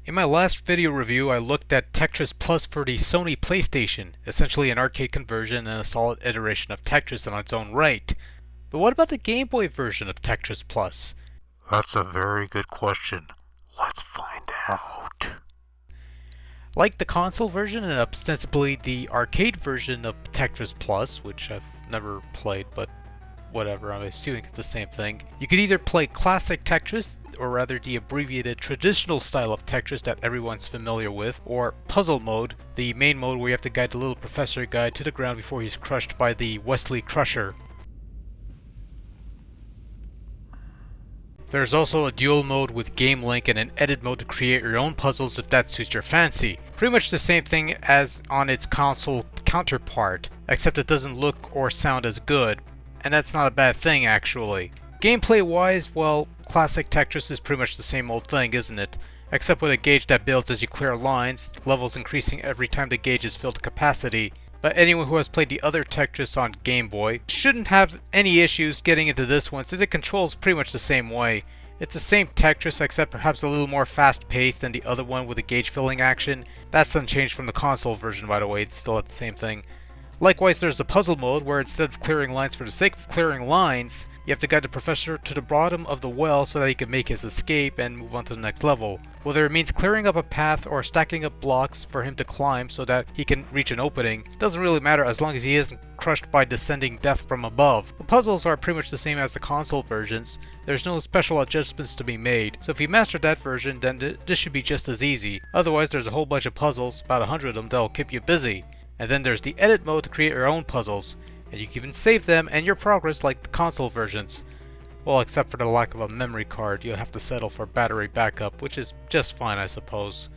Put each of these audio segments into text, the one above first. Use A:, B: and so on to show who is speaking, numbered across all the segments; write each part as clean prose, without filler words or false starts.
A: In my last video review, I looked at Tetris Plus for the Sony PlayStation, essentially an arcade conversion and a solid iteration of Tetris on its own right. But what about the Game Boy version of Tetris Plus?
B: That's a very good question. Let's find out.
A: Like the console version and ostensibly the arcade version of Tetris Plus, which I've never played, but whatever, I'm assuming it's the same thing. You could either play classic Tetris, or rather the abbreviated traditional style of Tetris that everyone's familiar with, or puzzle mode, the main mode where you have to guide the little professor guy to the ground before he's crushed by the Wesley Crusher. There's also a dual mode with game link and an edit mode to create your own puzzles if that suits your fancy. Pretty much the same thing as on its console counterpart, except it doesn't look or sound as good. And that's not a bad thing, actually. Gameplay wise, well, classic Tetris is pretty much the same old thing, isn't it? Except with a gauge that builds as you clear lines, levels increasing every time the gauge is filled to capacity. But anyone who has played the other Tetris on Game Boy shouldn't have any issues getting into this one, since it controls pretty much the same way. It's the same Tetris, except perhaps a little more fast-paced than the other one with the gauge filling action. That's unchanged from the console version, by the way, it's still the same thing. Likewise, there's the puzzle mode, where instead of clearing lines for the sake of clearing lines, you have to guide the professor to the bottom of the well so that he can make his escape and move on to the next level. Whether it means clearing up a path or stacking up blocks for him to climb so that he can reach an opening, doesn't really matter as long as he isn't crushed by descending death from above. The puzzles are pretty much the same as the console versions. There's no special adjustments to be made, so if you master that version, then this should be just as easy. Otherwise, there's a whole bunch of puzzles, about 100 of them, that'll keep you busy. And then there's the edit mode to create your own puzzles, and you can even save them and your progress like the console versions. Well, except for the lack of a memory card, you'll have to settle for battery backup, which is just fine, I suppose.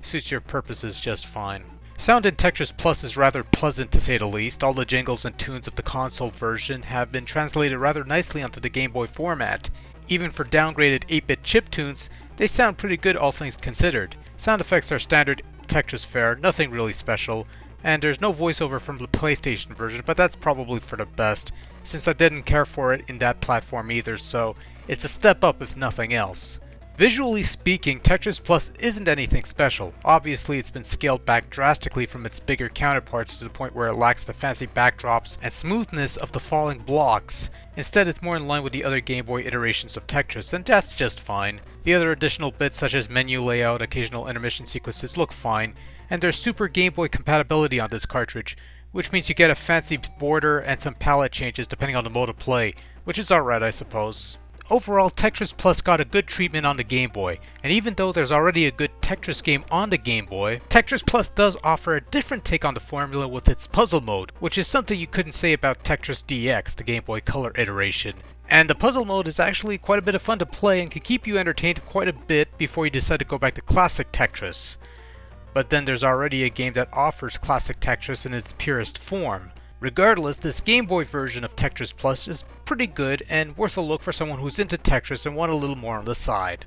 A: Suits your purposes just fine. Sound in Tetris Plus is rather pleasant, to say the least. All the jingles and tunes of the console version have been translated rather nicely onto the Game Boy format. Even for downgraded 8-bit chiptunes, they sound pretty good, all things considered. Sound effects are standard Tetris fare, nothing really special. And there's no voiceover from the PlayStation version, but that's probably for the best, since I didn't care for it in that platform either, so it's a step up if nothing else. Visually speaking, Tetris Plus isn't anything special. Obviously, it's been scaled back drastically from its bigger counterparts to the point where it lacks the fancy backdrops and smoothness of the falling blocks. Instead, it's more in line with the other Game Boy iterations of Tetris, and that's just fine. The other additional bits such as menu layout, occasional intermission sequences look fine, and there's Super Game Boy compatibility on this cartridge, which means you get a fancy border and some palette changes depending on the mode of play, which is alright, I suppose. Overall, Tetris Plus got a good treatment on the Game Boy, and even though there's already a good Tetris game on the Game Boy, Tetris Plus does offer a different take on the formula with its puzzle mode, which is something you couldn't say about Tetris DX, the Game Boy Color iteration. And the puzzle mode is actually quite a bit of fun to play and can keep you entertained quite a bit before you decide to go back to classic Tetris. But then there's already a game that offers classic Tetris in its purest form. Regardless, this Game Boy version of Tetris Plus is pretty good and worth a look for someone who's into Tetris and want a little more on the side.